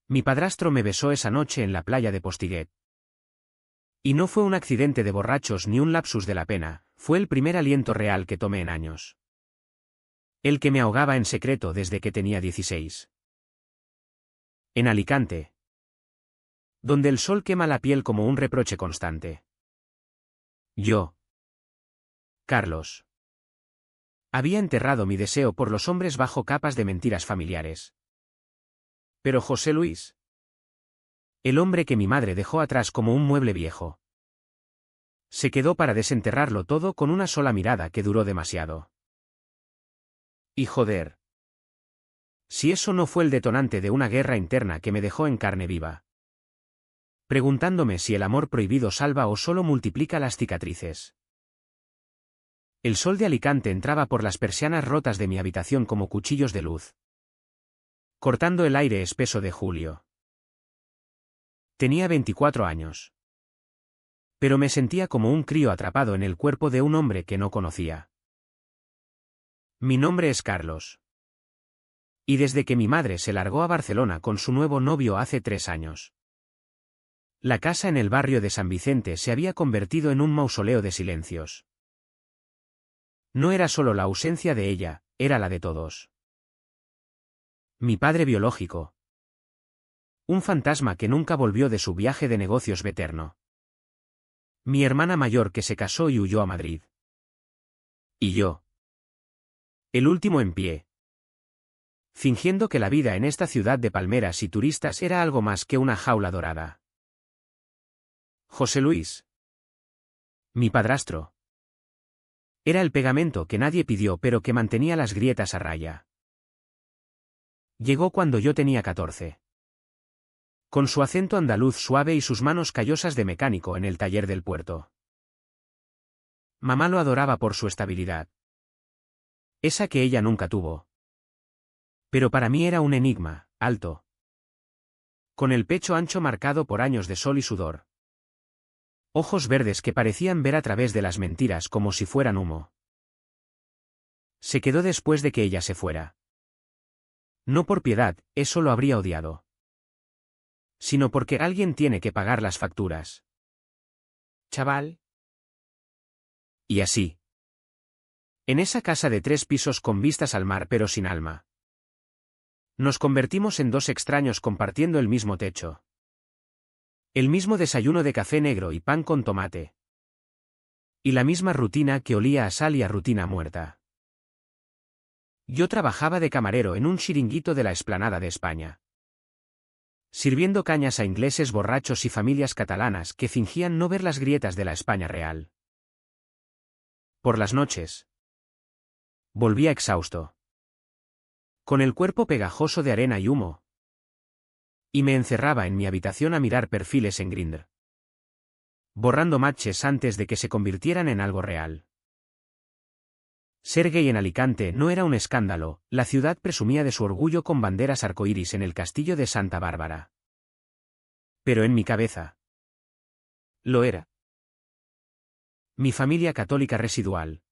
Mi padrastro me besó esa noche en la playa de Postiguet. Y no fue un accidente de borrachos ni un lapsus de la pena, fue el primer aliento real que tomé en años. El que me ahogaba en secreto desde que tenía 16. En Alicante. Donde el sol quema la piel como un reproche constante. Yo. Carlos. Había enterrado mi deseo por los hombres bajo capas de mentiras familiares. Pero José Luis. El hombre que mi madre dejó atrás como un mueble viejo. Se quedó para desenterrarlo todo con una sola mirada que duró demasiado. Y joder. Si eso no fue el detonante de una guerra interna que me dejó en carne viva. Preguntándome si el amor prohibido salva o solo multiplica las cicatrices. El sol de Alicante entraba por las persianas rotas de mi habitación como cuchillos de luz, cortando el aire espeso de julio. Tenía 24 años. Pero me sentía como un crío atrapado en el cuerpo de un hombre que no conocía. Mi nombre es Carlos. Y desde que mi madre se largó a Barcelona con su nuevo novio hace 3 años. La casa en el barrio de San Vicente se había convertido en un mausoleo de silencios. No era solo la ausencia de ella, era la de todos. Mi padre biológico. Un fantasma que nunca volvió de su viaje de negocios veterno. Mi hermana mayor que se casó y huyó a Madrid. Y yo. El último en pie. Fingiendo que la vida en esta ciudad de palmeras y turistas era algo más que una jaula dorada. José Luis. Mi padrastro. Era el pegamento que nadie pidió pero que mantenía las grietas a raya. Llegó cuando yo tenía 14. Con su acento andaluz suave y sus manos callosas de mecánico en el taller del puerto. Mamá lo adoraba por su estabilidad. Esa que ella nunca tuvo. Pero para mí era un enigma, alto. Con el pecho ancho marcado por años de sol y sudor. Ojos verdes que parecían ver a través de las mentiras como si fueran humo. Se quedó después de que ella se fuera. No por piedad, eso lo habría odiado. Sino porque alguien tiene que pagar las facturas. Chaval. Y así. En esa casa de 3 pisos con vistas al mar pero sin alma. Nos convertimos en 2 extraños compartiendo el mismo techo. El mismo desayuno de café negro y pan con tomate. Y la misma rutina que olía a sal y a rutina muerta. Yo trabajaba de camarero en un chiringuito de la Explanada de España. Sirviendo cañas a ingleses borrachos y familias catalanas que fingían no ver las grietas de la España real. Por las noches. Volvía exhausto. Con el cuerpo pegajoso de arena y humo. Y me encerraba en mi habitación a mirar perfiles en Grindr. Borrando matches antes de que se convirtieran en algo real. Ser gay en Alicante no era un escándalo, la ciudad presumía de su orgullo con banderas arcoíris en el castillo de Santa Bárbara. Pero en mi cabeza. Lo era. Mi familia católica residual.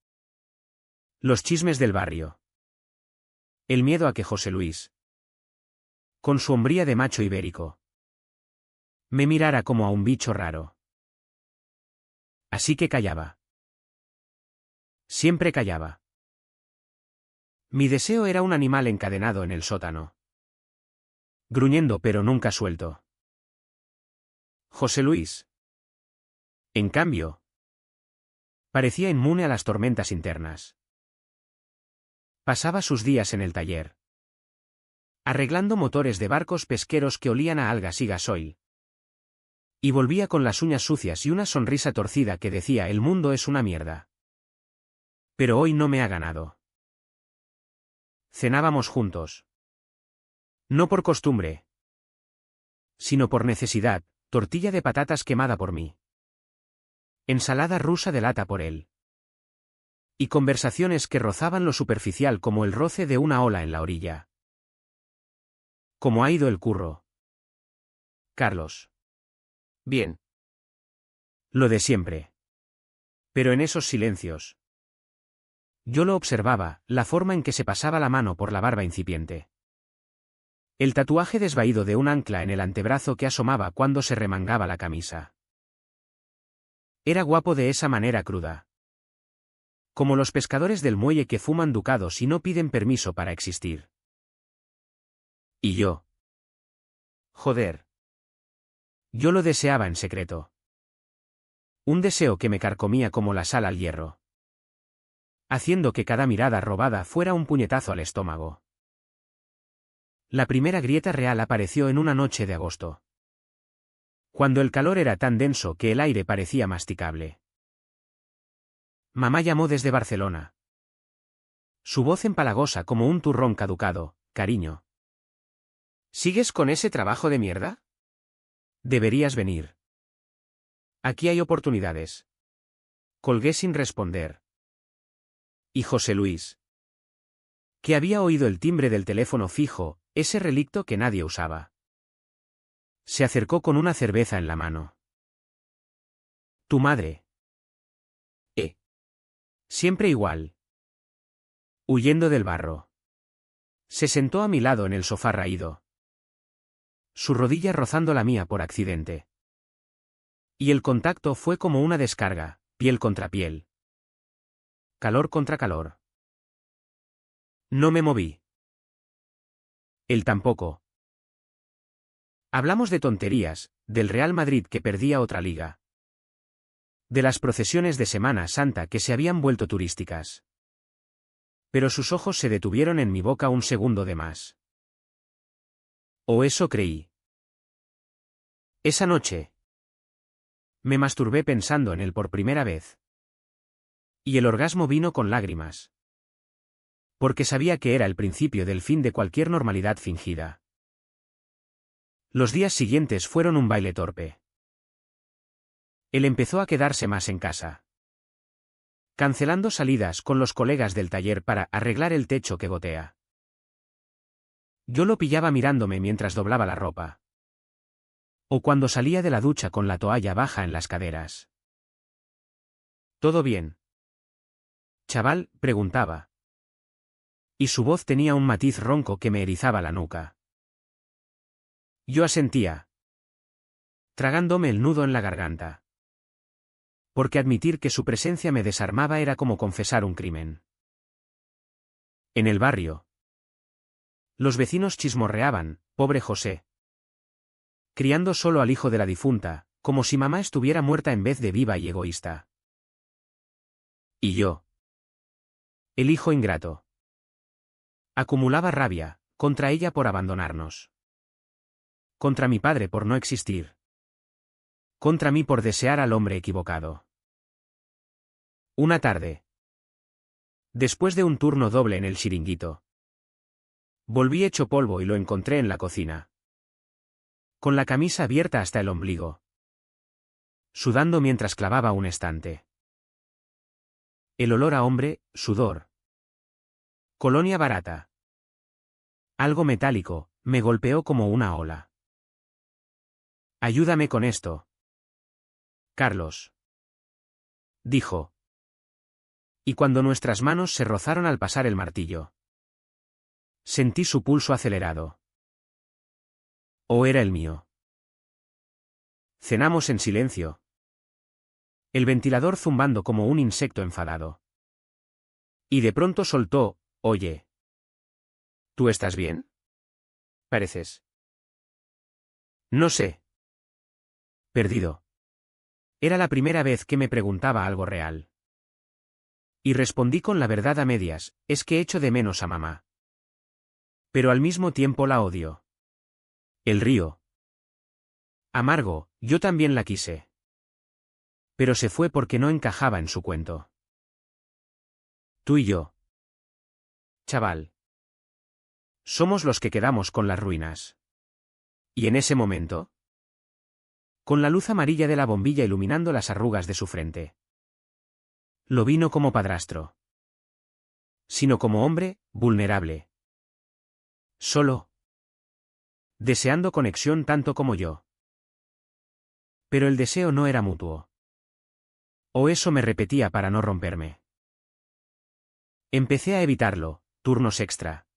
Los chismes del barrio. El miedo a que José Luis, con su hombría de macho ibérico, me mirara como a un bicho raro. Así que callaba. Siempre callaba. Mi deseo era un animal encadenado en el sótano. Gruñendo pero nunca suelto. José Luis. En cambio, parecía inmune a las tormentas internas. Pasaba sus días en el taller. Arreglando motores de barcos pesqueros que olían a algas y gasoil. Y volvía con las uñas sucias y una sonrisa torcida que decía: el mundo es una mierda. Pero hoy no me ha ganado. Cenábamos juntos. No por costumbre, sino por necesidad, tortilla de patatas quemada por mí. Ensalada rusa de lata por él. Y conversaciones que rozaban lo superficial como el roce de una ola en la orilla. ¿Cómo ha ido el curro? Carlos. Bien. Lo de siempre. Pero en esos silencios. Yo lo observaba, la forma en que se pasaba la mano por la barba incipiente. El tatuaje desvaído de un ancla en el antebrazo que asomaba cuando se remangaba la camisa. Era guapo de esa manera cruda. Como los pescadores del muelle que fuman ducados y no piden permiso para existir. Y yo. Joder. Yo lo deseaba en secreto. Un deseo que me carcomía como la sal al hierro. Haciendo que cada mirada robada fuera un puñetazo al estómago. La primera grieta real apareció en una noche de agosto. Cuando el calor era tan denso que el aire parecía masticable. Mamá llamó desde Barcelona. Su voz empalagosa como un turrón caducado. Cariño. ¿Sigues con ese trabajo de mierda? Deberías venir. Aquí hay oportunidades. Colgué sin responder. ¿Y José Luis? Que había oído el timbre del teléfono fijo, ese relicto que nadie usaba. Se acercó con una cerveza en la mano. Tu madre. Siempre igual. Huyendo del barro. Se sentó a mi lado en el sofá raído. Su rodilla rozando la mía por accidente. Y el contacto fue como una descarga, piel contra piel. Calor contra calor. No me moví. Él tampoco. Hablamos de tonterías, del Real Madrid que perdía otra liga. De las procesiones de Semana Santa que se habían vuelto turísticas. Pero sus ojos se detuvieron en mi boca un segundo de más. O eso creí. Esa noche. Me masturbé pensando en él por primera vez. Y el orgasmo vino con lágrimas. Porque sabía que era el principio del fin de cualquier normalidad fingida. Los días siguientes fueron un baile torpe. Él empezó a quedarse más en casa. Cancelando salidas con los colegas del taller para arreglar el techo que gotea. Yo lo pillaba mirándome mientras doblaba la ropa. O cuando salía de la ducha con la toalla baja en las caderas. ¿Todo bien? Chaval, preguntaba. Y su voz tenía un matiz ronco que me erizaba la nuca. Yo asentía. Tragándome el nudo en la garganta. Porque admitir que su presencia me desarmaba era como confesar un crimen. En el barrio. Los vecinos chismorreaban, pobre José. Criando solo al hijo de la difunta, como si mamá estuviera muerta en vez de viva y egoísta. Y yo. El hijo ingrato. Acumulaba rabia, contra ella por abandonarnos. Contra mi padre por no existir. Contra mí por desear al hombre equivocado. Una tarde. Después de un turno doble en el chiringuito. Volví hecho polvo y lo encontré en la cocina. Con la camisa abierta hasta el ombligo. Sudando mientras clavaba un estante. El olor a hombre, sudor. Colonia barata. Algo metálico, me golpeó como una ola. Ayúdame con esto. Carlos. Dijo. Y cuando nuestras manos se rozaron al pasar el martillo. Sentí su pulso acelerado. ¿O era el mío? Cenamos en silencio. El ventilador zumbando como un insecto enfadado. Y de pronto soltó, oye. ¿Tú estás bien? Pareces. No sé. Perdido. Era la primera vez que me preguntaba algo real. Y respondí con la verdad a medias, es que echo de menos a mamá. Pero al mismo tiempo la odio. El río. Amargo, yo también la quise. Pero se fue porque no encajaba en su cuento. Tú y yo. Chaval. Somos los que quedamos con las ruinas. Y en ese momento. Con la luz amarilla de la bombilla iluminando las arrugas de su frente. Lo vi no como padrastro. Sino como hombre, vulnerable. Solo. Deseando conexión tanto como yo. Pero el deseo no era mutuo. O eso me repetía para no romperme. Empecé a evitarlo, turnos extra.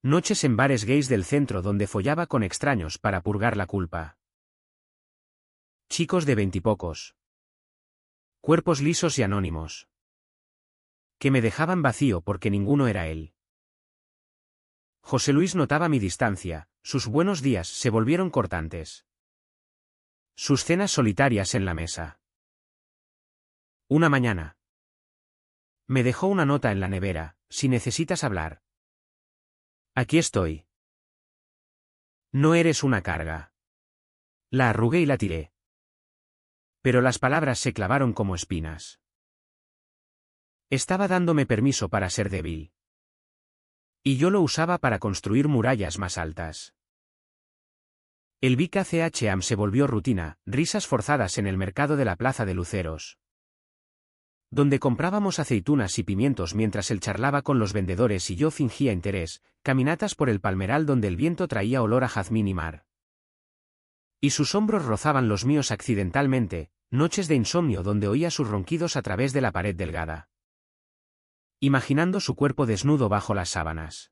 Noches en bares gays del centro donde follaba con extraños para purgar la culpa. Chicos de veintipocos. Cuerpos lisos y anónimos. Que me dejaban vacío porque ninguno era él. José Luis notaba mi distancia, sus buenos días se volvieron cortantes. Sus cenas solitarias en la mesa. Una mañana. Me dejó una nota en la nevera, si necesitas hablar. Aquí estoy. No eres una carga. La arrugué y la tiré. Pero las palabras se clavaron como espinas. Estaba dándome permiso para ser débil. Y yo lo usaba para construir murallas más altas. El Big ACHAM se volvió rutina, risas forzadas en el mercado de la Plaza de Luceros, donde comprábamos aceitunas y pimientos mientras él charlaba con los vendedores y yo fingía interés, caminatas por el palmeral donde el viento traía olor a jazmín y mar. Y sus hombros rozaban los míos accidentalmente, noches de insomnio donde oía sus ronquidos a través de la pared delgada. Imaginando su cuerpo desnudo bajo las sábanas.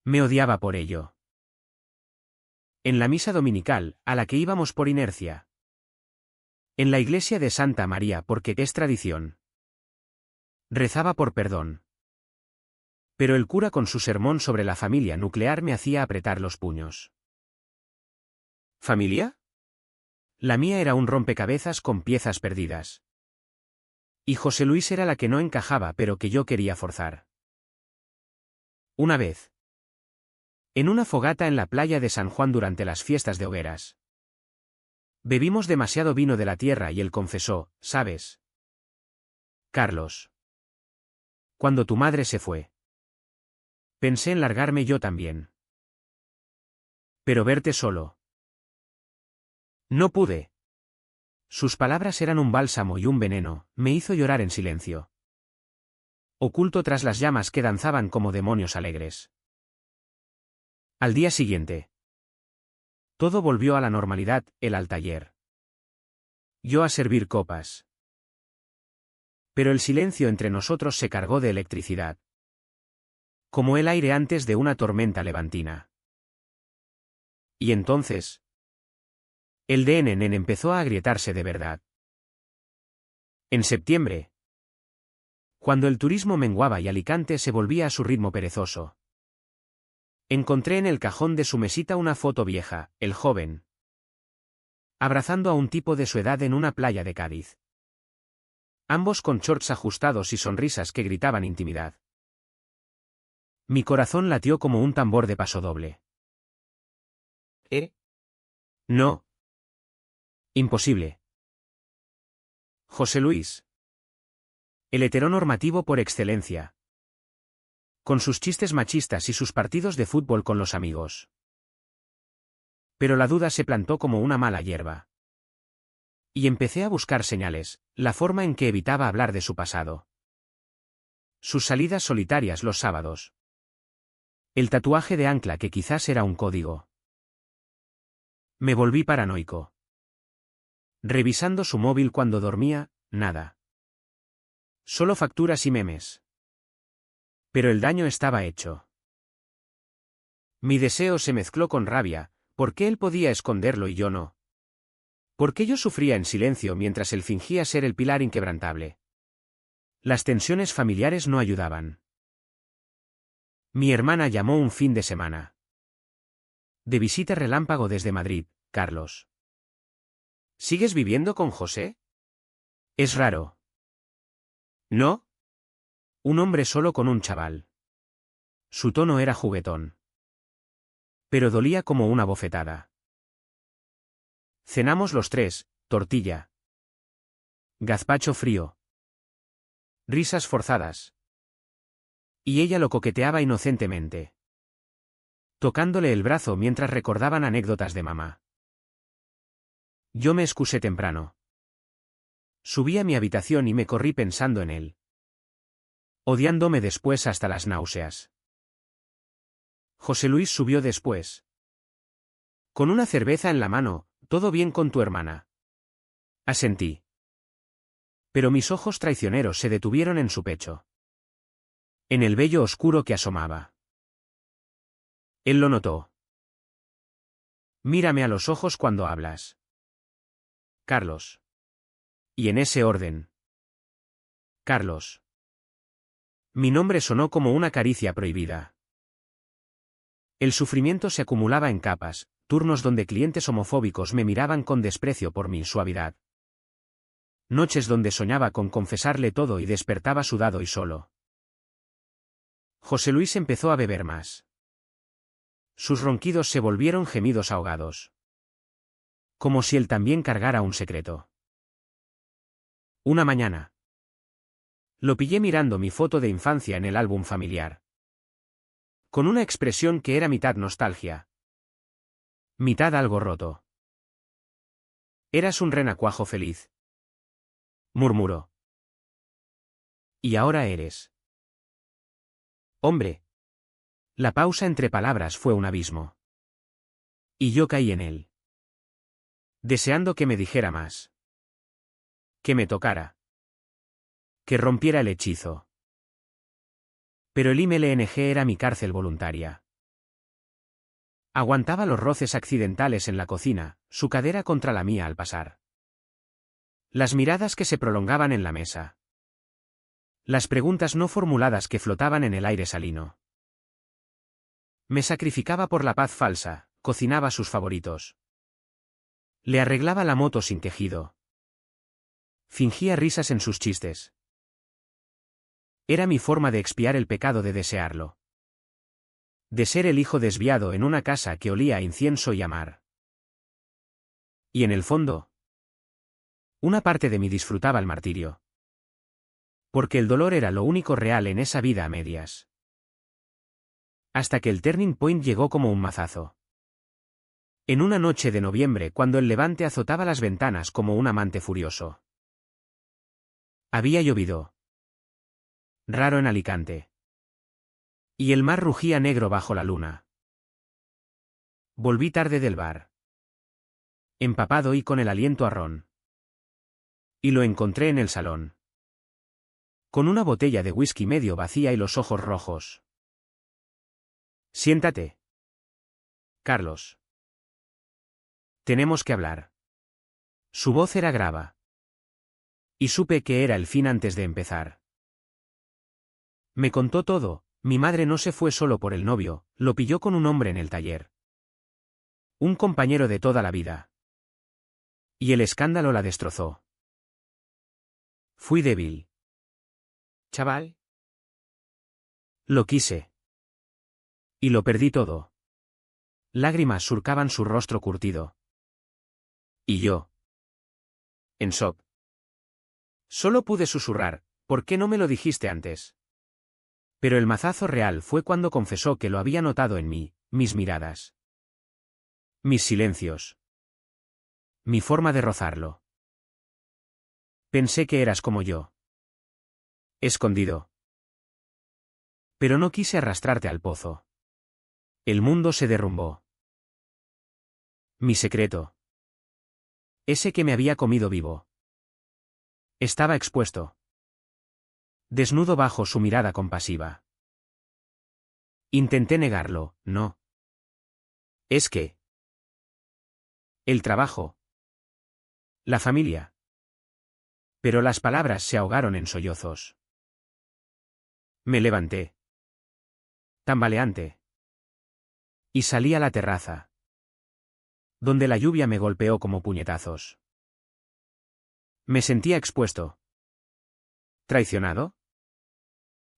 Me odiaba por ello. En la misa dominical, a la que íbamos por inercia. En la iglesia de Santa María porque es tradición. Rezaba por perdón. Pero el cura con su sermón sobre la familia nuclear me hacía apretar los puños. ¿Familia? La mía era un rompecabezas con piezas perdidas. Y José Luis era la que no encajaba pero que yo quería forzar. Una vez. En una fogata en la playa de San Juan durante las fiestas de hogueras. Bebimos demasiado vino de la tierra y él confesó, ¿sabes? Carlos. Cuando tu madre se fue. Pensé en largarme yo también. Pero verte solo. No pude. Sus palabras eran un bálsamo y un veneno, me hizo llorar en silencio. Oculto tras las llamas que danzaban como demonios alegres. Al día siguiente. Todo volvió a la normalidad, él al taller. Yo a servir copas. Pero el silencio entre nosotros se cargó de electricidad. Como el aire antes de una tormenta levantina. Y entonces. El DNN empezó a agrietarse de verdad. En septiembre. Cuando el turismo menguaba y Alicante se volvía a su ritmo perezoso. Encontré en el cajón de su mesita una foto vieja, el joven. Abrazando a un tipo de su edad en una playa de Cádiz. Ambos con shorts ajustados y sonrisas que gritaban intimidad. Mi corazón latió como un tambor de pasodoble. No. Imposible. José Luis. El heteronormativo por excelencia. Con sus chistes machistas y sus partidos de fútbol con los amigos. Pero la duda se plantó como una mala hierba. Y empecé a buscar señales, la forma en que evitaba hablar de su pasado. Sus salidas solitarias los sábados. El tatuaje de ancla que quizás era un código. Me volví paranoico. Revisando su móvil cuando dormía, nada. Solo facturas y memes. Pero el daño estaba hecho. Mi deseo se mezcló con rabia, ¿por qué él podía esconderlo y yo no? ¿Por qué yo sufría en silencio mientras él fingía ser el pilar inquebrantable? Las tensiones familiares no ayudaban. Mi hermana llamó un fin de semana. De visita relámpago desde Madrid, Carlos. ¿Sigues viviendo con José? Es raro. ¿No? Un hombre solo con un chaval. Su tono era juguetón. Pero dolía como una bofetada. Cenamos los tres, tortilla. Gazpacho frío. Risas forzadas. Y ella lo coqueteaba inocentemente. Tocándole el brazo mientras recordaban anécdotas de mamá. Yo me excusé temprano. Subí a mi habitación y me corrí pensando en él. Odiándome después hasta las náuseas. José Luis subió después. Con una cerveza en la mano, ¿todo bien con tu hermana? Asentí. Pero mis ojos traicioneros se detuvieron en su pecho. En el vello oscuro que asomaba. Él lo notó. Mírame a los ojos cuando hablas. Carlos. Y en ese orden. Carlos. Mi nombre sonó como una caricia prohibida. El sufrimiento se acumulaba en capas, turnos donde clientes homofóbicos me miraban con desprecio por mi suavidad. Noches donde soñaba con confesarle todo y despertaba sudado y solo. José Luis empezó a beber más. Sus ronquidos se volvieron gemidos ahogados. Como si él también cargara un secreto. Una mañana. Lo pillé mirando mi foto de infancia en el álbum familiar. Con una expresión que era mitad nostalgia. Mitad algo roto. Eras un renacuajo feliz. Murmuró. Y ahora eres. Hombre. La pausa entre palabras fue un abismo. Y yo caí en él. Deseando que me dijera más. Que me tocara. Que rompiera el hechizo. Pero el IMLNG era mi cárcel voluntaria. Aguantaba los roces accidentales en la cocina, su cadera contra la mía al pasar. Las miradas que se prolongaban en la mesa. Las preguntas no formuladas que flotaban en el aire salino. Me sacrificaba por la paz falsa, cocinaba sus favoritos. Le arreglaba la moto sin quejido. Fingía risas en sus chistes. Era mi forma de expiar el pecado de desearlo. De ser el hijo desviado en una casa que olía a incienso y a mar. Y en el fondo, una parte de mí disfrutaba el martirio. Porque el dolor era lo único real en esa vida a medias. Hasta que el turning point llegó como un mazazo. En una noche de noviembre cuando el levante azotaba las ventanas como un amante furioso. Había llovido. Raro en Alicante. Y el mar rugía negro bajo la luna. Volví tarde del bar. Empapado y con el aliento a ron. Y lo encontré en el salón. Con una botella de whisky medio vacía y los ojos rojos. Siéntate. Carlos. Tenemos que hablar. Su voz era grave. Y supe que era el fin antes de empezar. Me contó todo, mi madre no se fue solo por el novio, lo pilló con un hombre en el taller. Un compañero de toda la vida. Y el escándalo la destrozó. Fui débil. Chaval. Lo quise. Y lo perdí todo. Lágrimas surcaban su rostro curtido. Y yo. En shock. Solo pude susurrar, ¿por qué no me lo dijiste antes? Pero el mazazo real fue cuando confesó que lo había notado en mí, mis miradas. Mis silencios. Mi forma de rozarlo. Pensé que eras como yo. Escondido. Pero no quise arrastrarte al pozo. El mundo se derrumbó. Mi secreto. Ese que me había comido vivo. Estaba expuesto. Desnudo bajo su mirada compasiva. Intenté negarlo, no. Es que... El trabajo. La familia. Pero las palabras se ahogaron en sollozos. Me levanté. Tambaleante. Y salí a la terraza. Donde la lluvia me golpeó como puñetazos. Me sentía expuesto. ¿Traicionado?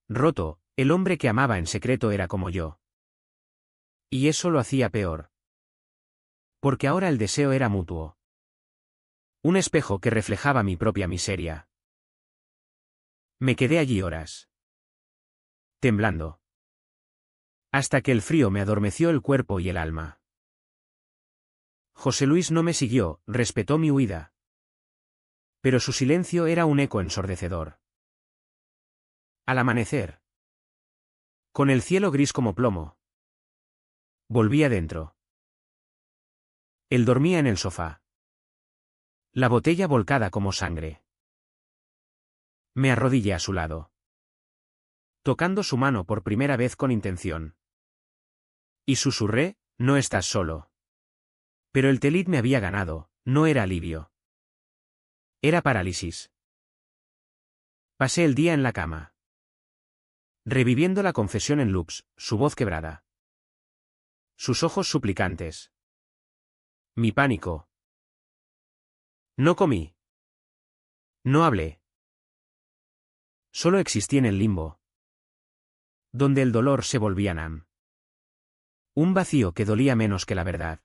Roto, el hombre que amaba en secreto era como yo. Y eso lo hacía peor. Porque ahora el deseo era mutuo. Un espejo que reflejaba mi propia miseria. Me quedé allí horas. Temblando. Hasta que el frío me adormeció el cuerpo y el alma. José Luis no me siguió, respetó mi huida. Pero su silencio era un eco ensordecedor. Al amanecer. Con el cielo gris como plomo. Volví adentro. Él dormía en el sofá. La botella volcada como sangre. Me arrodillé a su lado. Tocando su mano por primera vez con intención. Y susurré, no estás solo. Pero el Telit me había ganado, no era alivio. Era parálisis. Pasé el día en la cama. Reviviendo la confesión en loops, su voz quebrada. Sus ojos suplicantes. Mi pánico. No comí. No hablé. Solo existí en el limbo. Donde el dolor se volvía Nam. Un vacío que dolía menos que la verdad.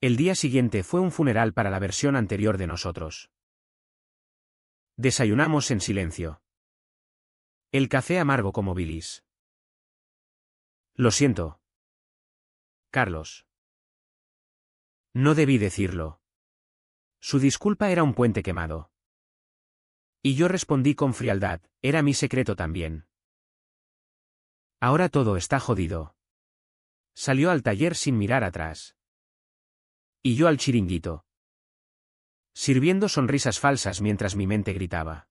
El día siguiente fue un funeral para la versión anterior de nosotros. Desayunamos en silencio. El café amargo como bilis. Lo siento. Carlos. No debí decirlo. Su disculpa era un puente quemado. Y yo respondí con frialdad, era mi secreto también. Ahora todo está jodido. Salió al taller sin mirar atrás. Y yo al chiringuito. Sirviendo sonrisas falsas mientras mi mente gritaba.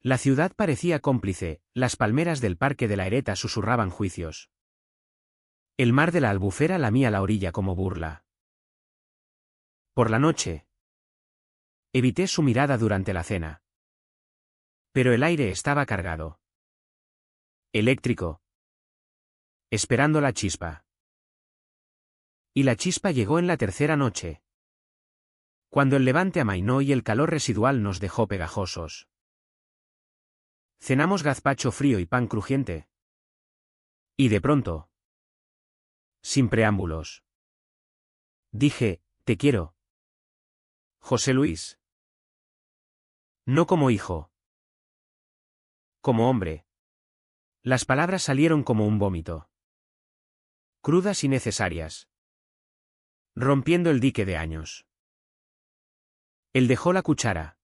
La ciudad parecía cómplice, las palmeras del parque de la Ereta susurraban juicios. El mar de la Albufera lamía la orilla como burla. Por la noche. Evité su mirada durante la cena. Pero el aire estaba cargado. Eléctrico. Esperando la chispa. Y la chispa llegó en la tercera noche. Cuando el levante amainó y el calor residual nos dejó pegajosos. Cenamos gazpacho frío y pan crujiente. Y de pronto. Sin preámbulos. Dije, te quiero. José Luis. No como hijo. Como hombre. Las palabras salieron como un vómito. Crudas y necesarias. Rompiendo el dique de años. Él dejó la cuchara.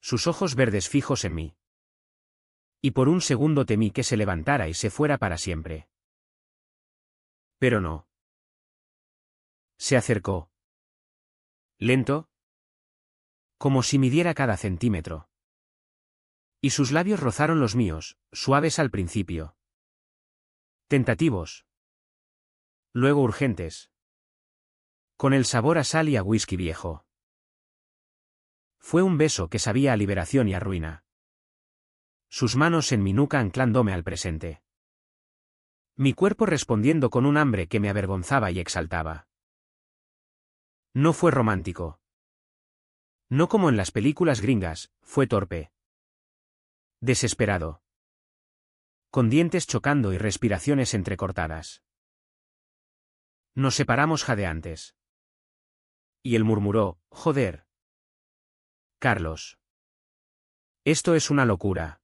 Sus ojos verdes fijos en mí. Y por un segundo temí que se levantara y se fuera para siempre. Pero no. Se acercó. Lento. Como si midiera cada centímetro. Y sus labios rozaron los míos, suaves al principio. Tentativos. Luego urgentes. Con el sabor a sal y a whisky viejo. Fue un beso que sabía a liberación y a ruina. Sus manos en mi nuca anclándome al presente. Mi cuerpo respondiendo con un hambre que me avergonzaba y exaltaba. No fue romántico. No como en las películas gringas, fue torpe. Desesperado. Con dientes chocando y respiraciones entrecortadas. Nos separamos jadeantes. Y él murmuró, joder. Carlos. Esto es una locura.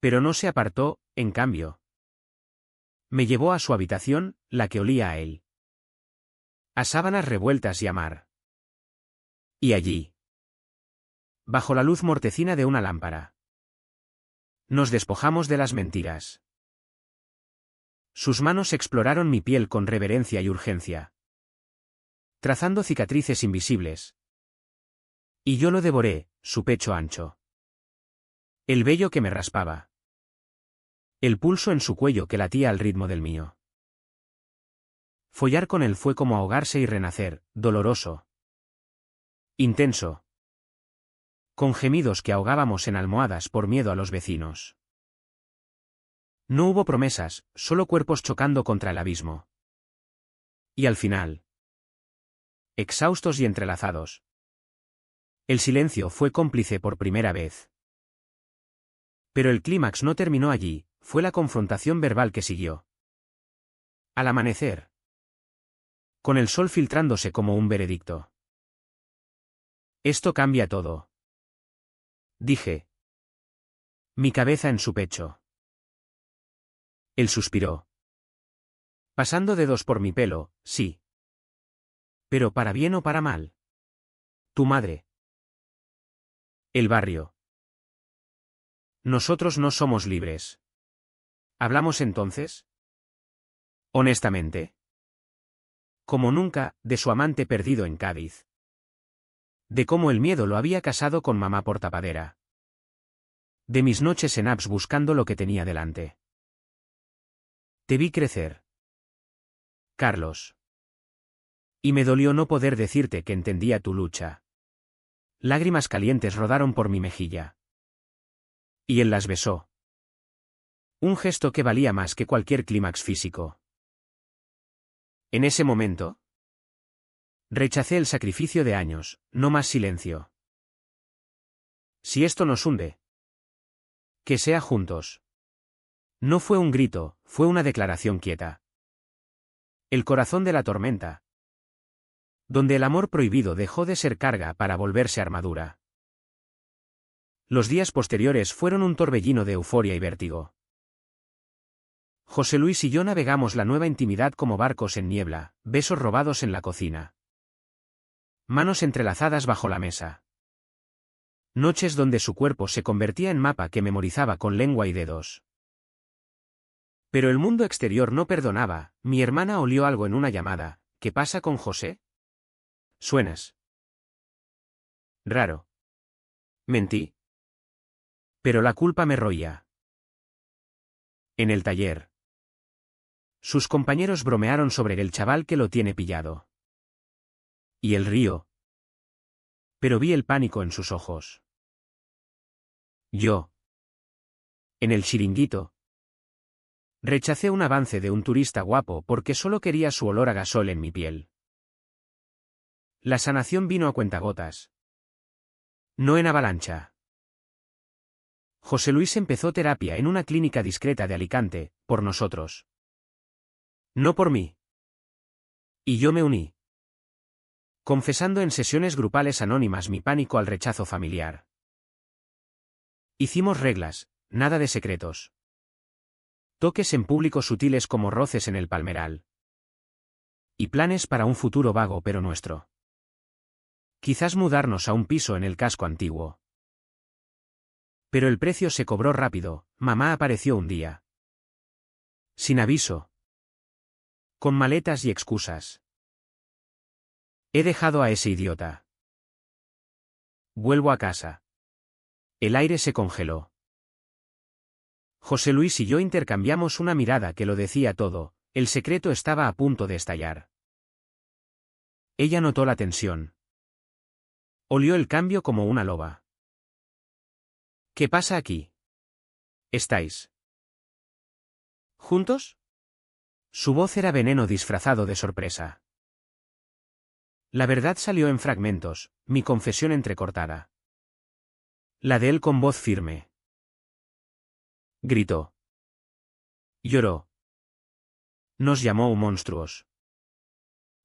Pero no se apartó, en cambio. Me llevó a su habitación, la que olía a él. A sábanas revueltas y a mar. Y allí. Bajo la luz mortecina de una lámpara. Nos despojamos de las mentiras. Sus manos exploraron mi piel con reverencia y urgencia. Trazando cicatrices invisibles. Y yo lo devoré, su pecho ancho. El vello que me raspaba. El pulso en su cuello que latía al ritmo del mío. Follar con él fue como ahogarse y renacer, doloroso. Intenso. Con gemidos que ahogábamos en almohadas por miedo a los vecinos. No hubo promesas, solo cuerpos chocando contra el abismo. Y al final. Exhaustos y entrelazados. El silencio fue cómplice por primera vez. Pero el clímax no terminó allí, fue la confrontación verbal que siguió. Al amanecer. Con el sol filtrándose como un veredicto. Esto cambia todo. Dije. Mi cabeza en su pecho. Él suspiró. Pasando dedos por mi pelo, sí. Pero para bien o para mal. Tu madre. El barrio. Nosotros no somos libres. ¿Hablamos entonces? Honestamente. Como nunca, de su amante perdido en Cádiz. De cómo el miedo lo había casado con mamá por tapadera. De mis noches en apps buscando lo que tenía delante. Te vi crecer, Carlos. Y me dolió no poder decirte que entendía tu lucha. Lágrimas calientes rodaron por mi mejilla. Y él las besó. Un gesto que valía más que cualquier clímax físico. En ese momento, rechacé el sacrificio de años, no más silencio. Si esto nos hunde, que sea juntos. No fue un grito, fue una declaración quieta. El corazón de la tormenta, donde el amor prohibido dejó de ser carga para volverse armadura. Los días posteriores fueron un torbellino de euforia y vértigo. José Luis y yo navegamos la nueva intimidad como barcos en niebla, besos robados en la cocina. Manos entrelazadas bajo la mesa. Noches donde su cuerpo se convertía en mapa que memorizaba con lengua y dedos. Pero el mundo exterior no perdonaba. Mi hermana olió algo en una llamada. ¿Qué pasa con José? Suenas raro. Mentí. Pero la culpa me roía. En el taller. Sus compañeros bromearon sobre el chaval que lo tiene pillado. Y el río. Pero vi el pánico en sus ojos. Yo. En el chiringuito. Rechacé un avance de un turista guapo porque solo quería su olor a gasol en mi piel. La sanación vino a cuentagotas. No en avalancha. José Luis empezó terapia en una clínica discreta de Alicante, por nosotros. No por mí. Y yo me uní. Confesando en sesiones grupales anónimas mi pánico al rechazo familiar. Hicimos reglas, nada de secretos. Toques en público sutiles como roces en el palmeral. Y planes para un futuro vago pero nuestro. Quizás mudarnos a un piso en el casco antiguo. Pero el precio se cobró rápido. Mamá apareció un día. Sin aviso. Con maletas y excusas. He dejado a ese idiota. Vuelvo a casa. El aire se congeló. José Luis y yo intercambiamos una mirada que lo decía todo. El secreto estaba a punto de estallar. Ella notó la tensión. Olió el cambio como una loba. ¿Qué pasa aquí? ¿Estáis juntos? Su voz era veneno disfrazado de sorpresa. La verdad salió en fragmentos, mi confesión entrecortada. La de él con voz firme. Gritó. Lloró. Nos llamó monstruos.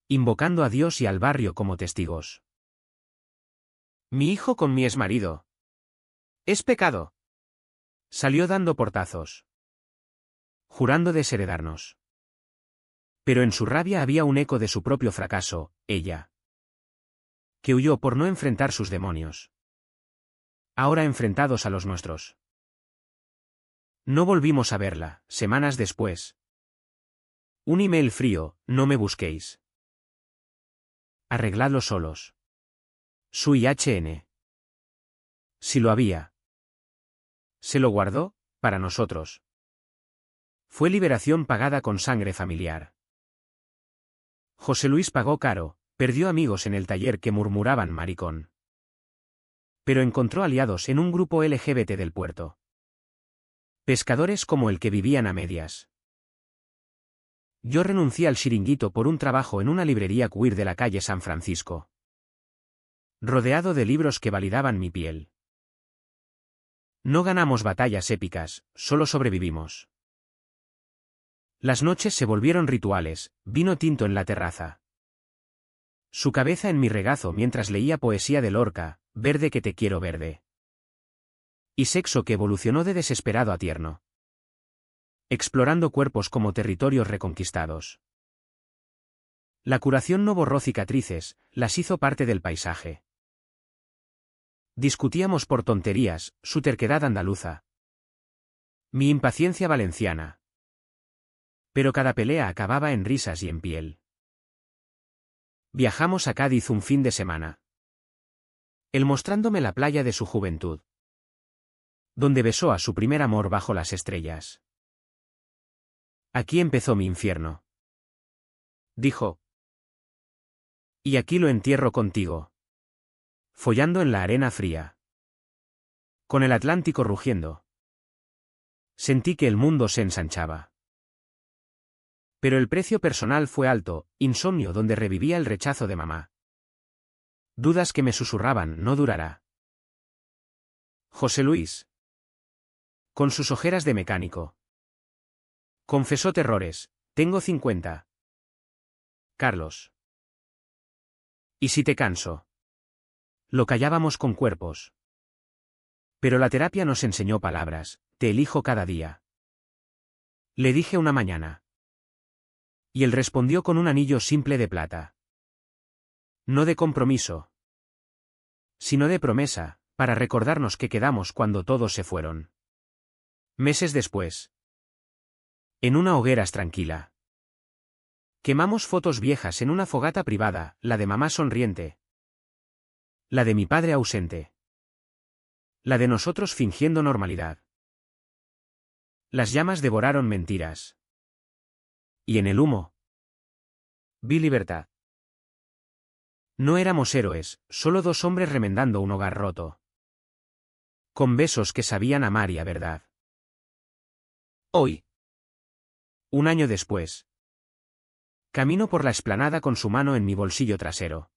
Invocando a Dios y al barrio como testigos. Mi hijo con mi exmarido. Es pecado. Salió dando portazos. Jurando desheredarnos. Pero en su rabia había un eco de su propio fracaso, ella. Que huyó por no enfrentar sus demonios. Ahora enfrentados a los nuestros. No volvimos a verla, semanas después. Un email frío, no me busquéis. Arregladlo solos. Su IHN. Si lo había. Se lo guardó, para nosotros. Fue liberación pagada con sangre familiar. José Luis pagó caro, perdió amigos en el taller que murmuraban maricón. Pero encontró aliados en un grupo LGBT del puerto. Pescadores como el que vivían a medias. Yo renuncié al chiringuito por un trabajo en una librería queer de la calle San Francisco. Rodeado de libros que validaban mi piel. No ganamos batallas épicas, solo sobrevivimos. Las noches se volvieron rituales, vino tinto en la terraza. Su cabeza en mi regazo mientras leía poesía de Lorca, verde que te quiero verde. Y sexo que evolucionó de desesperado a tierno. Explorando cuerpos como territorios reconquistados. La curación no borró cicatrices, las hizo parte del paisaje. Discutíamos por tonterías, su terquedad andaluza. Mi impaciencia valenciana. Pero cada pelea acababa en risas y en piel. Viajamos a Cádiz un fin de semana. Él mostrándome la playa de su juventud. Donde besó a su primer amor bajo las estrellas. Aquí empezó mi infierno. Dijo. Y aquí lo entierro contigo. Follando en la arena fría. Con el Atlántico rugiendo. Sentí que el mundo se ensanchaba. Pero el precio personal fue alto, insomnio donde revivía el rechazo de mamá. Dudas que me susurraban, no durará. José Luis. Con sus ojeras de mecánico. Confesó terrores, tengo 50. Carlos. ¿Y si te canso? Lo callábamos con cuerpos. Pero la terapia nos enseñó palabras, te elijo cada día. Le dije una mañana. Y él respondió con un anillo simple de plata. No de compromiso. Sino de promesa, para recordarnos que quedamos cuando todos se fueron. Meses después. En una hoguera tranquila. Quemamos fotos viejas en una fogata privada, la de mamá sonriente. La de mi padre ausente. La de nosotros fingiendo normalidad. Las llamas devoraron mentiras. Y en el humo. Vi libertad. No éramos héroes, solo dos hombres remendando un hogar roto. Con besos que sabían amar y a verdad. Hoy. Un año después. Camino por la explanada con su mano en mi bolsillo trasero.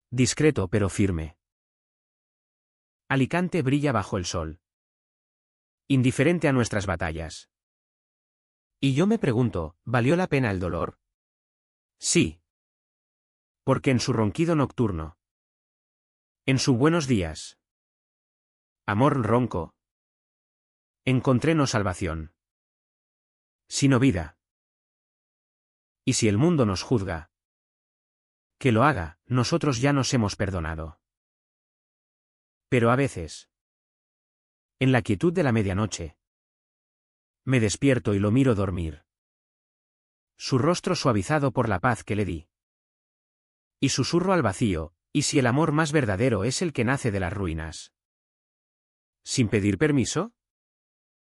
Discreto pero firme. Alicante brilla bajo el sol. Indiferente a nuestras batallas. Y yo me pregunto, ¿valió la pena el dolor? Sí. Porque en su ronquido nocturno. En su buenos días. Amor ronco. Encontré no salvación. Sino vida. Y si el mundo nos juzga. Que lo haga, nosotros ya nos hemos perdonado. Pero a veces. En la quietud de la medianoche. Me despierto y lo miro dormir. Su rostro suavizado por la paz que le di. Y susurro al vacío, ¿y si el amor más verdadero es el que nace de las ruinas? ¿Sin pedir permiso?